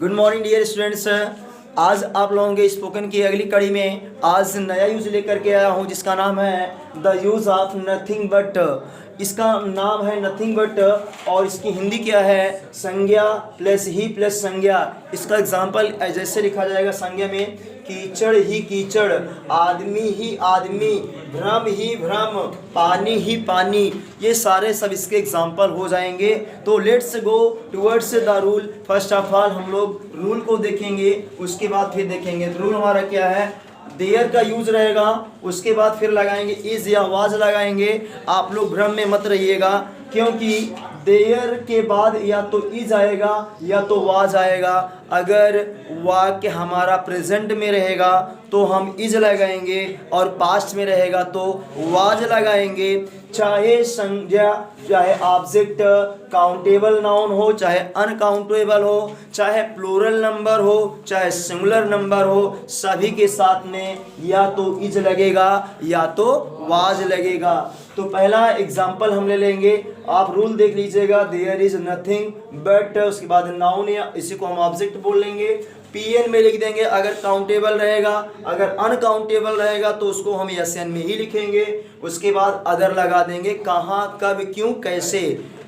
Good morning dear students. आज आप लोगों के स्पोकन की अगली कड़ी में आज नया यूज लेकर के आया हूँ जिसका नाम है the use of nothing but. इसका नाम है नथिंग बट और इसकी हिंदी क्या है, संज्ञा प्लस ही प्लस संज्ञा। इसका एग्जाम्पल जैसे लिखा जाएगा संज्ञा में कीचड़ ही कीचड़, आदमी ही आदमी, भ्रम ही भ्रम, पानी ही पानी। ये सारे सब इसके एग्जाम्पल हो जाएंगे। तो let's go towards the rule. First of all हम लोग रूल को देखेंगे, उसके बाद फिर देखेंगे रूल हमारा क्या है। देयर का यूज रहेगा, उसके बाद फिर लगाएंगे इज या वाज लगाएंगे। आप लोग भ्रम में मत रहिएगा क्योंकि देयर के बाद या तो इज आएगा या तो वाज आएगा। अगर वाक्य हमारा प्रेजेंट में रहेगा तो हम इज लगाएंगे और पास्ट में रहेगा तो वाज लगाएंगे। चाहे संज्ञा, चाहे ऑब्जेक्ट काउंटेबल नाउन हो, चाहे अनकाउंटेबल हो, चाहे प्लूरल नंबर हो, चाहे सिंगुलर नंबर हो, सभी के साथ में या तो इज लगेगा या तो वाज लगेगा। तो पहला एग्जाम्पल हम ले लेंगे, आप रूल देख लीजिएगा। देयर इज नथिंग बट, उसके बाद नाउन या इसी को हम ऑब्जेक्ट बोल लेंगे। पीएन में लिख देंगे अगर काउंटेबल रहेगा, अगर अनकाउंटेबल रहेगा तो उसको हम एसएन में ही लिखेंगे। उसके बाद अदर लगा देंगे, कहाँ कब क्यों कैसे।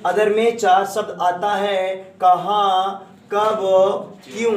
अदर में चार शब्द आता है, कहाँ कब क्यों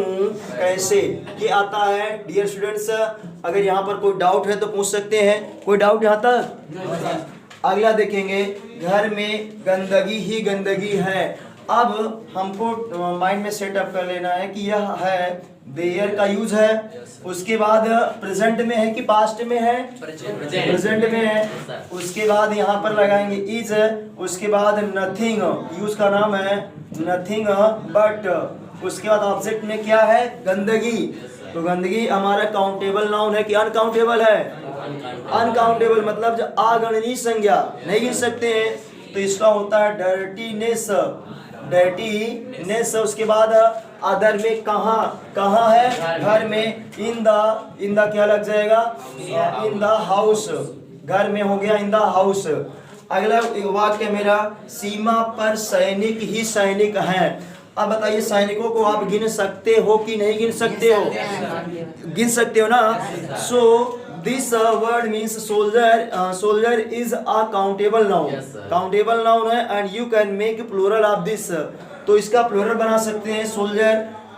कैसे, ये आता है। डियर स्टूडेंट्स, अगर यहाँ पर कोई डाउट है तो पूछ सकते हैं। कोई डाउट यहाँ तक? अगला देखेंगे, घर में गंदगी ही गंदगी है। अब हमको माइंड में सेटअप कर लेना है कि यह है देयर का यूज है, उसके बाद प्रेजेंट में है कि पास्ट में है, प्रेजेंट में है। उसके बाद यहाँ पर लगाएंगे इज, उसके बाद नथिंग, यूज का नाम है नथिंग बट। उसके बाद ऑब्जेक्ट में क्या है, गंदगी। तो गंदगी हमारा काउंटेबल नाउन है कि अनकाउंटेबल है, अनकाउंटेबल मतलब जो अगणनीय संज्ञा, नहीं गिन सकते हैं। तो इसका होता है डर्टीनेस, डर्टीनेस। उसके बाद अदर में कहाँ, कहाँ है, घर में। इन द क्या लग जाएगा, इन द हाउस, घर में हो गया इन द हाउस। अगला वाक्य मेरा, सीमा पर सैनिक ही सैनिक हैं। अब बताइए सैनिकों को आप गिन सकते हो कि नहीं गिन सकते हो? गिन सकते हो ना। So this word means soldier, soldier is a countable noun, countable noun है and you can make plural of this. तो इसका प्लूरल बना सकते हैं सोल्जर।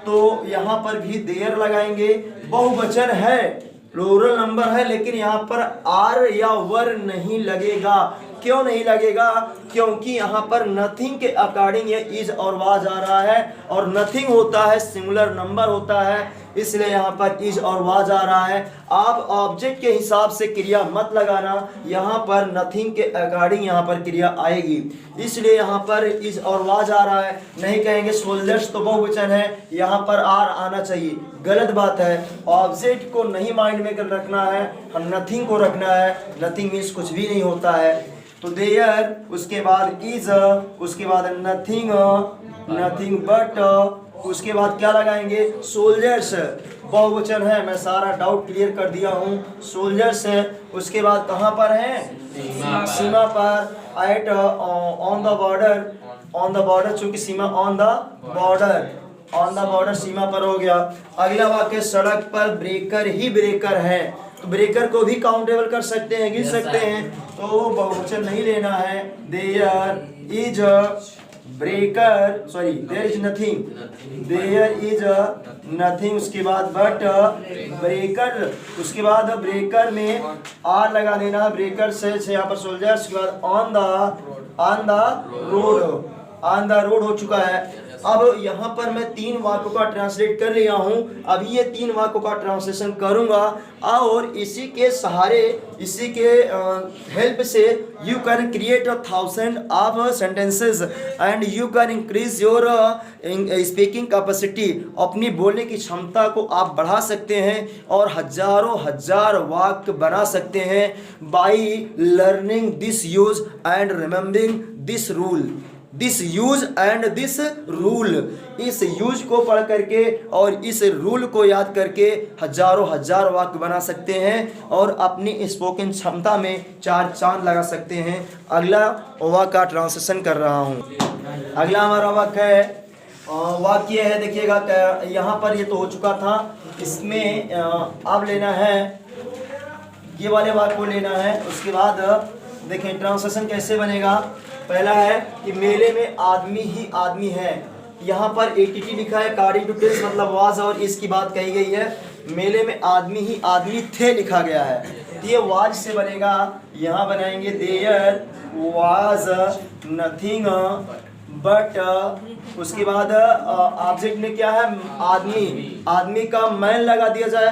तो यहाँ पर भी देयर लगाएंगे, बहुवचन है, प्लूरल नंबर है, लेकिन यहाँ पर आर या वर नहीं लगेगा। क्यों नहीं लगेगा? क्योंकि यहाँ पर नथिंग के अकॉर्डिंग ये इज और वाज आ रहा है और नथिंग होता है सिंगुलर नंबर होता है, इसलिए यहाँ पर इज और वाज आ रहा है। आप ऑब्जेक्ट के हिसाब से क्रिया मत लगाना, यहाँ पर नथिंग के अकॉर्डिंग यहाँ पर क्रिया आएगी, इसलिए यहाँ पर इज और वाज आ रहा है। नहीं कहेंगे सोल्जर्स तो बहुवचन है, यहाँ पर आर आना चाहिए, गलत बात है। ऑब्जेक्ट को नहीं माइंड में कर रखना है, हम नथिंग को रखना है। नथिंग मीन्स कुछ भी नहीं होता है। तो देयर, उसके बाद इज, उसके बाद नथिंग, नथिंग बट, उसके बाद क्या लगाएंगे, सोल्जर्स, बहुवचन है। मैं सारा डाउट क्लियर कर दिया हूँ, सोल्जर्स है। उसके बाद कहाँ पर है, सीमा पर, at on the border, on the border, चूंकि सीमा on the border, on the border सीमा पर हो गया। अगला वाक्य, सड़क पर ब्रेकर ही ब्रेकर है। तो ब्रेकर को भी काउंटेबल कर सकते हैं, गिन सकते हैं, तो बहुवचन नहीं लेना है। There is breaker, sorry there is nothing, there is nothing. उसके बाद बट ब्रेकर, उसके बाद ब्रेकर में आर लगा देना, ब्रेकर से यहाँ पर सोल्जर्स। उसके बाद on the road, on the road हो चुका है। अब यहाँ पर मैं 3 वाक्यों का ट्रांसलेट कर लिया हूँ, अभी ये 3 वाक्यों का ट्रांसलेशन करूँगा और इसी के सहारे, इसी के हेल्प से you can create 1000 of sentences and you can increase your speaking capacity. अपनी बोलने की क्षमता को आप बढ़ा सकते हैं और हजारों हजार वाक्य बना सकते हैं by learning this use and remembering this rule, this use and this rule. इस यूज को पढ़ करके और इस रूल को याद करके हजारों हजार वाक्य बना सकते हैं और अपनी स्पोकन क्षमता में 4 चांद लगा सकते हैं। अगला वाक्य का ट्रांसलेशन कर रहा हूँ। अगला हमारा वाक्य है, वाक्य है, देखिएगा यहाँ पर ये तो हो चुका था, इसमें अब लेना है, ये वाले वाक्य को लेना है। उसके बाद देखें ट्रांसलेशन कैसे बनेगा। पहला है कि मेले में आदमी ही आदमी है, यहाँ पर एटीटी लिखा है, अकॉर्डिंग टू टेंस मतलब वाज और इसकी बात कही गई है। मेले में आदमी ही आदमी थे लिखा गया है, तो ये वाज से बनेगा। यहाँ बनाएंगे देयर वाज नथिंग बट, उसके बाद ऑब्जेक्ट में क्या है आदमी, आदमी का मैन लगा दिया जाए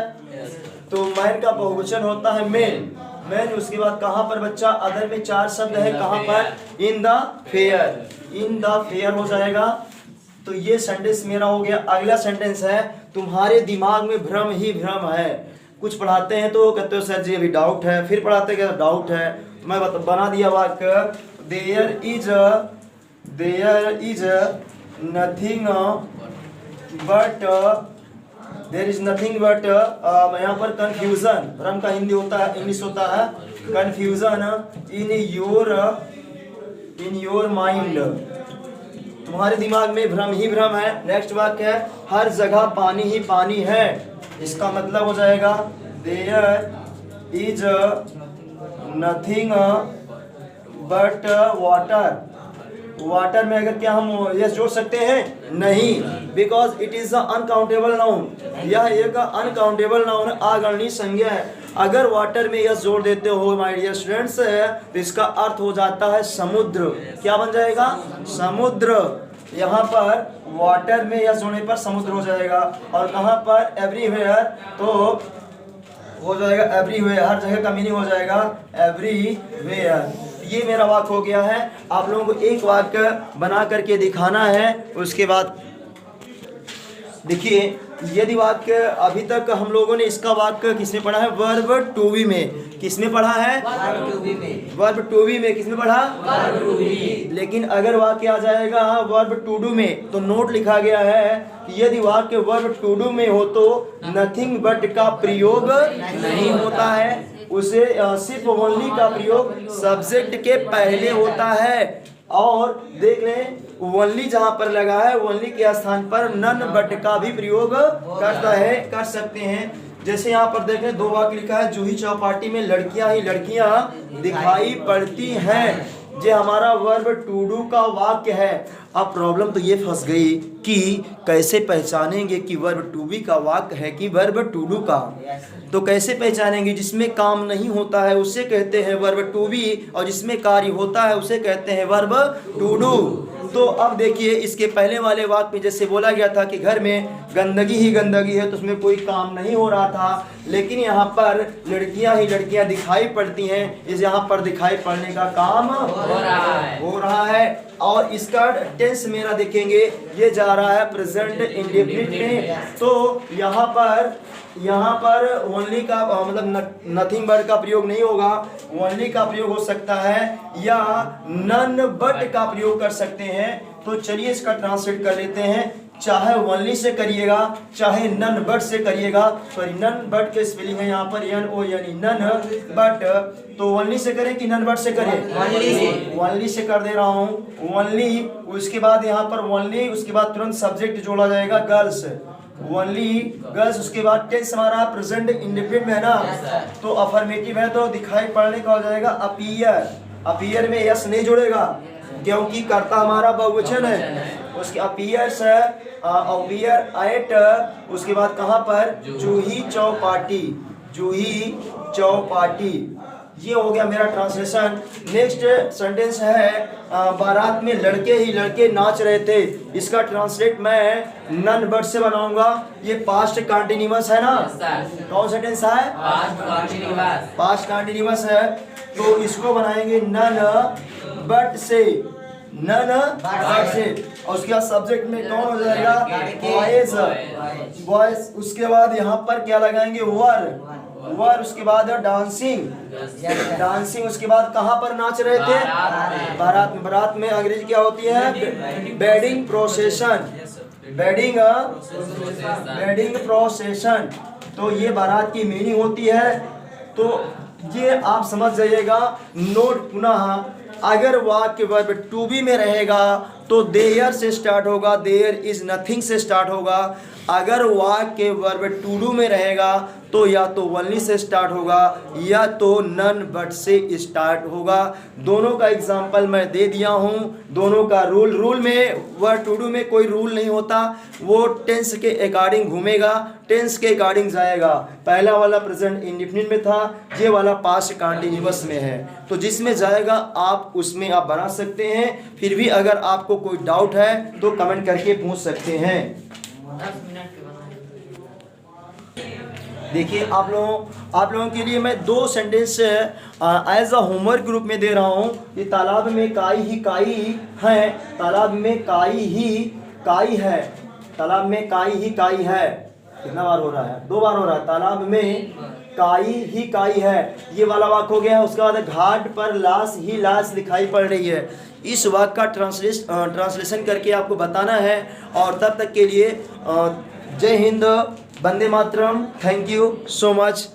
तो मैन का बहुवचन होता है मेन, मैन। उसके बाद कहाँ पर बच्चा, अदर में 4 शब्द है, कहाँ पर, in the fair, in the fair हो जाएगा। तो ये सेंटेंस मेरा हो गया। अगला सेंटेंस है तुम्हारे दिमाग में भ्रम ही भ्रम है। कुछ पढ़ाते हैं तो कहते हो सर जी अभी डाउट है, फिर पढ़ाते हैं डाउट है, तो मैं बना दिया वाक्य there is nothing but, there is nothing but, यहाँ पर कंफ्यूजन, भ्रम का हिंदी होता है, इंग्लिश होता है कंफ्यूजन इन योर माइंड, तुम्हारे दिमाग में भ्रम ही भ्रम है। नेक्स्ट वाक्य है हर जगह पानी ही पानी है, इसका मतलब हो जाएगा there is nothing but water. Water में अगर क्या हम यस जोड़ सकते हैं, नहीं, because it is uncountable noun, यह एक अनकाउंटेबल नाउन, अगणनीय संज्ञा है। अगर वाटर में यस जोड़ देते हो माय डियर स्टूडेंट्स तो इसका अर्थ हो जाता है समुद्र। क्या बन जाएगा, समुद्र। यहाँ पर वाटर में यस जोड़ने पर समुद्र हो जाएगा, और कहाँ पर एवरीवेयर तो हो जाएगा एवरीवेयर, हर जगह का मीनिंग हो जाएगा एवरीवेयर। ये मेरा वाक्य हो गया है। आप लोगों को एक वाक्य बना करके दिखाना है। उसके बाद देखिए यदि वाक्य अभी तक हम लोगों ने इसका वाक्य किसमें पढ़ा है, वर्ब टू बी में। किसमें पढ़ा है, वर्ब टू बी में। किसमें पढ़ा, वर्ब टू बी। लेकिन अगर वाक्य आ जाएगा वर्ब टू डू में तो नोट लिखा गया है कि यदि वाक्य वर्ब टू डू में हो तो नथिंग बट का प्रयोग नहीं होता है, उसे सिर्फ ओनली का प्रयोग सब्जेक्ट के पहले होता है। और देख लें ओनली जहां पर लगा है ओनली के स्थान पर नन बट का भी प्रयोग कर सकते हैं। जैसे यहाँ पर देख लें 2 वाक्य लिखा है, जूही चौपाटी में लड़कियां ही लड़कियां दिखाई पड़ती हैं, ये हमारा वर्ब टू डू का वाक्य है। अब प्रॉब्लम तो ये फंस गई कि कैसे पहचानेंगे कि वर्ब टू बी का वाक्य है कि वर्ब टू डू का। तो कैसे पहचानेंगे, जिसमें काम नहीं होता है उसे कहते हैं वर्ब टू बी, और जिसमें कार्य होता है उसे कहते हैं वर्ब टू डू। तो अब देखिए इसके पहले वाले वाक्य में जैसे बोला गया था कि घर में गंदगी ही गंदगी है, तो उसमें कोई काम नहीं हो रहा था, लेकिन यहाँ पर लड़कियां ही लड़कियां दिखाई पड़ती हैं, इस यहाँ पर दिखाई पड़ने का काम हो रहा है। और इसका टेंस मेरा देखेंगे ये जा रहा है प्रेजेंट इंडेफिनिट में। तो यहाँ पर ओनली का मतलब नथिंग बट का प्रयोग नहीं होगा, ओनली का प्रयोग हो सकता है या नन बट का प्रयोग कर सकते हैं। तो चलिए इसका ट्रांसलेट कर लेते हैं, चाहे ओनली से करिएगा चाहे नन बट से करिएगा। सॉरी नन बट के स्पेलिंग है यहाँ पर एन ओ यानी नन बट, तो ओनली से करें कि नन बट से करें, ओनली से कर दे रहा हूँ ओनली। उसके बाद यहाँ पर ओनली, उसके बाद तुरंत सब्जेक्ट जोड़ा जाएगा गर्ल्स, ओनली गर्ल्स। उसके बाद टेंस हमारा प्रेजेंट इंडेफिनिट में है ना, तो अफर्मेटिव है तो दिखाई पड़ने का हो जाएगा अपीयर। अपीयर में यस नहीं जुड़ेगा क्योंकि कर्ता हमारा बहुवचन है। उसके अपीयर्स अपीयर एट, उसके बाद कहाँ पर जूही चौपाटी, जूही चौपाटी। ये हो गया मेरा ट्रांसलेशन। नेक्स्ट सेंटेंस है बारात में लड़के ही लड़के नाच रहे थे, इसका ट्रांसलेट मैं नन बट से बनाऊंगा। ये पास्ट कंटिन्यूअस है ना, कौन सा टेंस है, पास्ट कंटिन्यूअस है, तो इसको बनाएंगे नन बट से, नन बट से। और उसके बाद सब्जेक्ट में कौन हो जाएगा, बॉयज, बॉयज। उसके बाद यहाँ पर क्या लगाएंगे, वर, वर। उसके बाद डांसिंग, डांसिंग। उसके बाद कहाँ पर नाच रहे थे, बारात में। बारात में अंग्रेजी क्या होती है, वेडिंग प्रोसेशन, वेडिंग प्रोसेशन। तो ये बारात की मीनिंग होती है। तो ये आप समझ जाइएगा। नोट पुनः, अगर वाक्य वर्ब टू बी में रहेगा तो देयर से स्टार्ट होगा, देयर इज नथिंग से स्टार्ट होगा। अगर वाक्य वर्ब टू डू में रहेगा तो या तो ओनली से स्टार्ट होगा या तो नन बट से स्टार्ट होगा। दोनों का एग्जाम्पल मैं दे दिया हूँ, दोनों का रूल में वर्ब टू डू में कोई रूल नहीं होता, वो टेंस के अकॉर्डिंग घूमेगा, टेंस के अकॉर्डिंग जाएगा। पहला वाला प्रेजेंट इंडेफिनिट में था, ये वाला पास्ट कंटिन्यूअस में है, तो जिसमें जाएगा आप उसमें आप बना सकते हैं। फिर भी अगर आपको कोई डाउट है तो कमेंट करके पूछ सकते हैं। 10 मिनट के बाद देखिए आप लोगों के लिए मैं 2 sentence as a homework group में दे रहा हूँ कि तालाब में काई ही काई है, तालाब में काई ही काई है, तालाब में काई ही काई है। कितना बार हो रहा है? 2 बार हो रहा है। तालाब में काई ही काई है, ये वाला वाक्य हो गया। उसके बाद घाट पर लाश ही लाश दिखाई पड़ रही है। इस वाक्य का ट्रांसलेशन करके आपको बताना है। और तब तक के लिए जय Hind, Vande Mataram, thank you so much.